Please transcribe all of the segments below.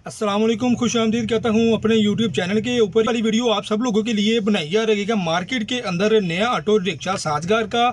अस्सलाम वालेकुम, खुश आमदीद कहता हूँ अपने YouTube चैनल के ऊपर वाली वीडियो आप सब लोगों के लिए बनाई जा रही है। मार्केट के अंदर नया ऑटो रिक्शा साजगार का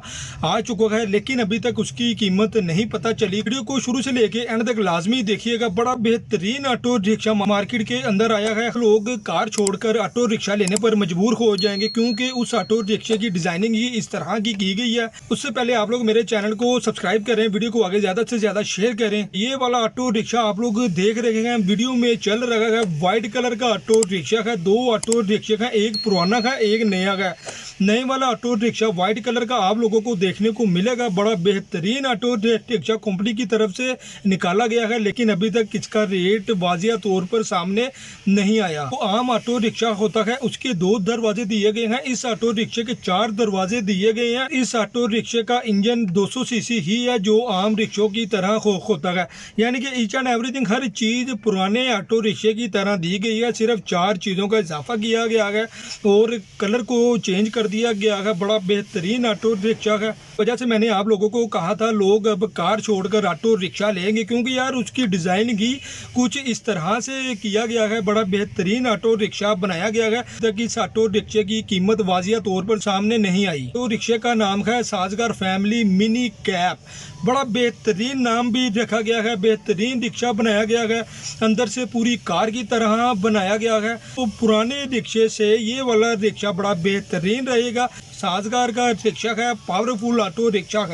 आ चुका है, लेकिन अभी तक उसकी कीमत नहीं पता चली। वीडियो को शुरू से लेके एंड तक लाजमी देखिएगा। बड़ा बेहतरीन ऑटो रिक्शा मार्केट के अंदर आया है। लोग कार छोड़कर ऑटो रिक्शा लेने पर मजबूर हो जाएंगे, क्योंकि उस ऑटो रिक्शे की डिजाइनिंग ही इस तरह की गई है। उससे पहले आप लोग मेरे चैनल को सब्सक्राइब करें, वीडियो को आगे ज्यादा से ज्यादा शेयर करें। ये वाला ऑटो रिक्शा आप लोग देख रहे हैं वीडियो में चल रहा है। व्हाइट कलर का ऑटो रिक्शा है। दो ऑटो रिक्शा है, एक पुराना है एक नया है। नए वाला ऑटो रिक्शा व्हाइट कलर का आप लोगों को देखने को मिलेगा। बड़ा बेहतरीन ऑटो रिक्शा कंपनी की तरफ से निकाला गया है, लेकिन अभी तक इसका रेट वाजिया तौर पर सामने नहीं आया। तो आम ऑटो रिक्शा होता है, उसके 2 दरवाजे दिए गए हैं। इस ऑटो रिक्शे के 4 दरवाजे दिए गए हैं। इस ऑटो रिक्शे का इंजन 200 सीसी ही है, जो आम रिक्शों की तरह होता है। यानी कि ईच एंड एवरीथिंग, हर चीज पुराने ऑटो रिक्शे की तरह दी गई है। सिर्फ 4 चीज़ों का इजाफा किया गया है और कलर को चेंज कर दिया गया है। बड़ा बेहतरीन ऑटो रिक्शा है। वजह से मैंने आप लोगों को कहा था लोग अब कार छोड़कर ऑटो रिक्शा लेंगे, क्योंकि यार उसकी डिज़ाइन ही कुछ इस तरह से किया गया है। बड़ा बेहतरीन ऑटो रिक्शा बनाया गया है। तक इस ऑटो रिक्शे की कीमत वाजिया तौर पर सामने नहीं आई। तो रिक्शे का नाम है साजगार फैमिली मिनी कैब। बड़ा बेहतरीन नाम भी रखा गया है। बेहतरीन रिक्शा बनाया गया है, अंदर से पूरी कार की तरह बनाया गया है। तो पुराने रिक्शे से ये वाला रिक्शा बड़ा बेहतरीन रहेगा। साजगार का रिक्शा है, पावरफुल ऑटो रिक्शा है।